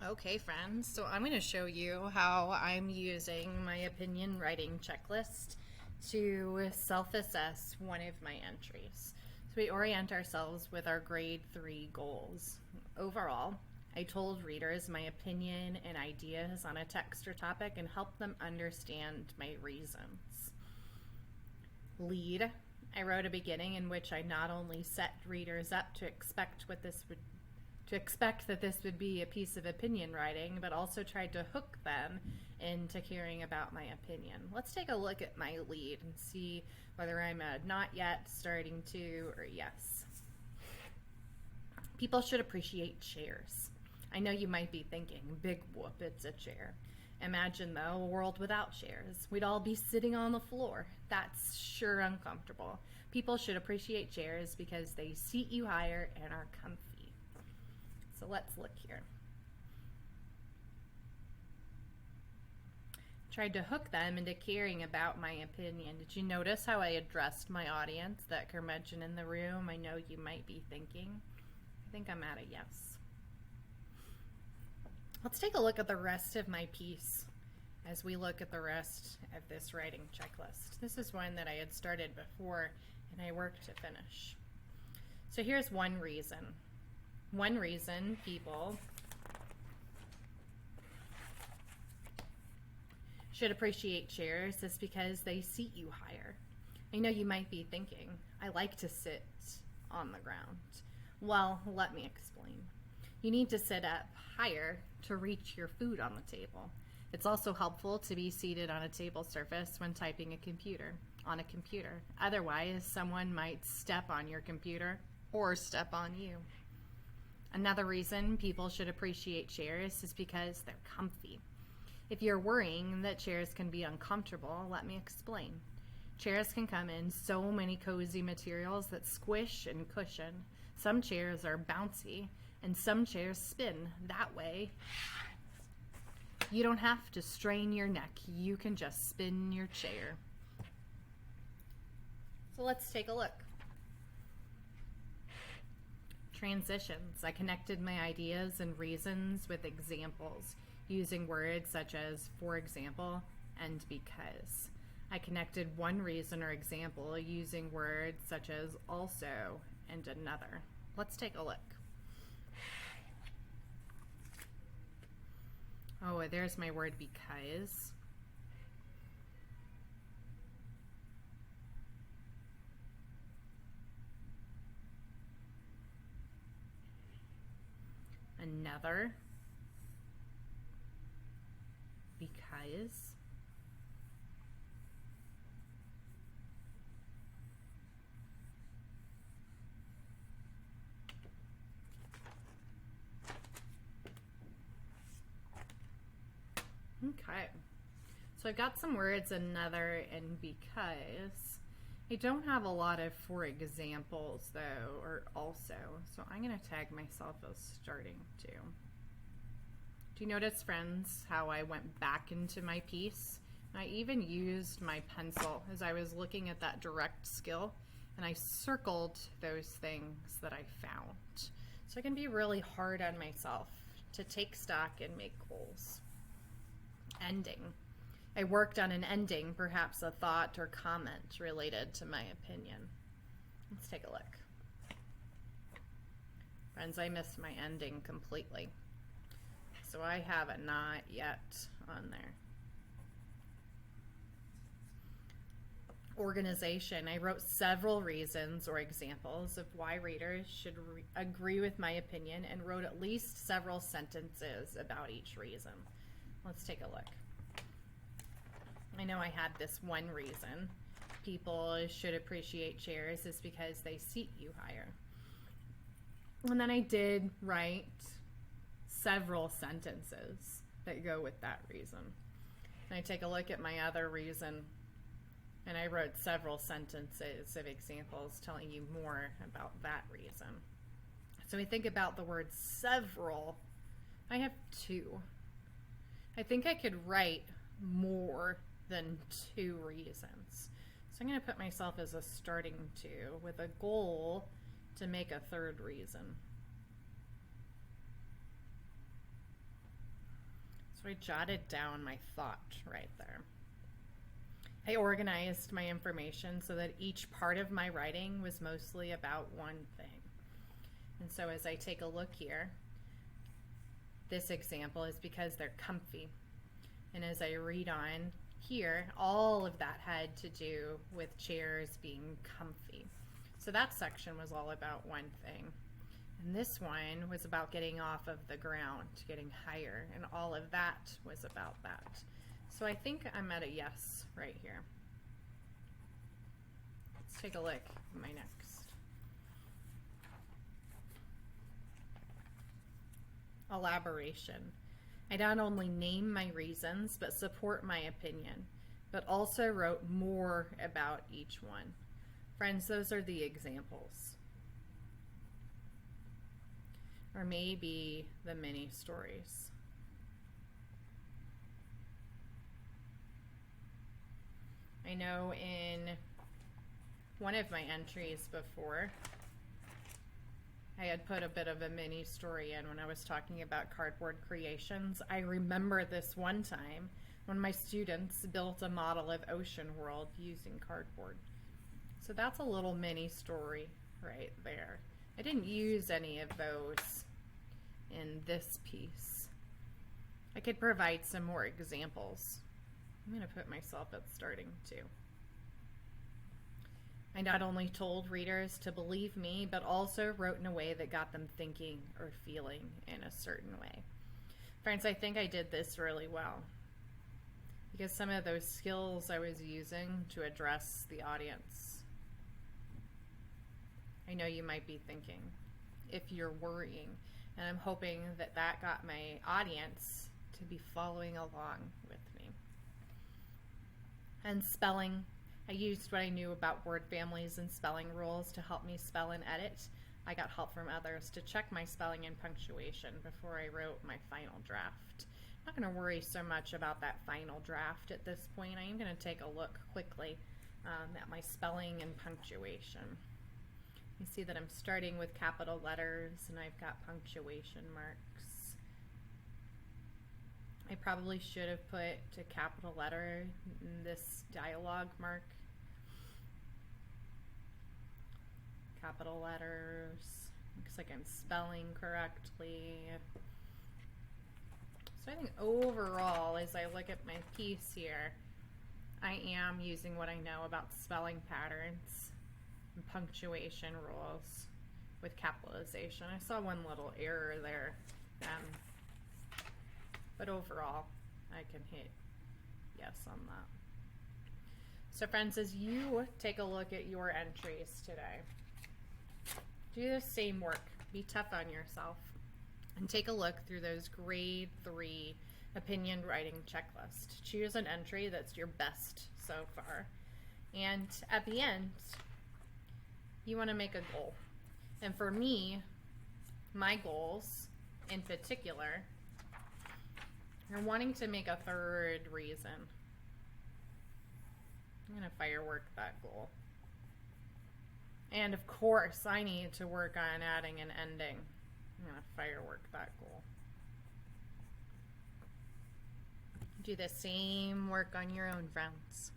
Okay, friends, so I'm going to show you how I'm using my opinion writing checklist to self-assess one of my entries. So we orient ourselves with our grade 3 goals. Overall, I told readers my opinion and ideas on a text or topic and helped them understand my reasons. Lead, I wrote a beginning in which I not only set readers up to expect that this would be a piece of opinion writing, but also tried to hook them into caring about my opinion. Let's take a look at my lead and see whether I'm a not yet, starting to, or yes. People should appreciate chairs. I know you might be thinking, big whoop, it's a chair. Imagine, though, a world without chairs. We'd all be sitting on the floor. That's sure uncomfortable. People should appreciate chairs because they seat you higher and are comfy. So let's look here. Tried to hook them into caring about my opinion. Did you notice how I addressed my audience, that curmudgeon in the room? I know you might be thinking. I think I'm at a yes. Let's take a look at the rest of my piece as we look at the rest of this writing checklist. This is one that I had started before and I worked to finish. So here's one reason. One reason people should appreciate chairs is because they seat you higher. I know you might be thinking, I like to sit on the ground. Well, let me explain. You need to sit up higher to reach your food on the table. It's also helpful to be seated on a table surface when typing on a computer. Otherwise, someone might step on your computer or step on you. Another reason people should appreciate chairs is because they're comfy. If you're worrying that chairs can be uncomfortable, let me explain. Chairs can come in so many cozy materials that squish and cushion. Some chairs are bouncy and some chairs spin. That way, you don't have to strain your neck. You can just spin your chair. So let's take a look. Transitions. I connected my ideas and reasons with examples using words such as for example and because. I connected one reason or example using words such as also and another. Let's take a look. Oh, there's my word because. Another because. Okay, so I've got some words another and because. I don't have a lot of for examples though, or also, so I'm going to tag myself as starting to. Do you notice, friends, how I went back into my piece? I even used my pencil as I was looking at that direct skill, and I circled those things that I found. So I can be really hard on myself to take stock and make goals. Ending. I worked on an ending, perhaps a thought or comment related to my opinion. Let's take a look. Friends, I missed my ending completely. So I have a not yet on there. Organization. I wrote several reasons or examples of why readers should agree with my opinion and wrote at least several sentences about each reason. Let's take a look. I know I had this one reason. People should appreciate chairs is because they seat you higher. And then I did write several sentences that go with that reason. And I take a look at my other reason, and I wrote several sentences of examples telling you more about that reason. So we think about the word several. I have two. I think I could write more than two reasons. So I'm going to put myself as a starting two with a goal to make a third reason. So I jotted down my thought right there. I organized my information so that each part of my writing was mostly about one thing. And so as I take a look here, this example is because they're comfy. And as I read on here, all of that had to do with chairs being comfy. So that section was all about one thing. And this one was about getting off of the ground, getting higher, and all of that was about that. So I think I'm at a yes right here. Let's take a look at my next. Elaboration. I not only name my reasons, but support my opinion, but also wrote more about each one. Friends, those are the examples. Or maybe the mini stories. I know in one of my entries before, I had put a bit of a mini story in when I was talking about cardboard creations. I remember this one time when my students built a model of Ocean World using cardboard. So that's a little mini story right there. I didn't use any of those in this piece. I could provide some more examples. I'm going to put myself at starting too. I not only told readers to believe me, but also wrote in a way that got them thinking or feeling in a certain way. Friends, I think I did this really well because some of those skills I was using to address the audience. I know you might be thinking, if you're worrying, and I'm hoping that that got my audience to be following along with me. And spelling, I used what I knew about word families and spelling rules to help me spell and edit. I got help from others to check my spelling and punctuation before I wrote my final draft. I'm not going to worry so much about that final draft at this point. I am going to take a look quickly at my spelling and punctuation. You see that I'm starting with capital letters and I've got punctuation marks. I probably should have put a capital letter in this dialogue mark. Capital letters. Looks like I'm spelling correctly. So I think overall, as I look at my piece here, I am using what I know about spelling patterns and punctuation rules with capitalization. I saw one little error there, but overall I can hit yes on that. So friends, as you take a look at your entries today, do the same work. Be tough on yourself and take a look through those grade 3 opinion writing checklist. Choose an entry that's your best so far, and at the end you want to make a goal. And for me, my goals in particular are wanting to make a 3rd reason. I'm going to firework that goal. And of course, I need to work on adding an ending. I'm going to firework that goal. Do the same work on your own, friends.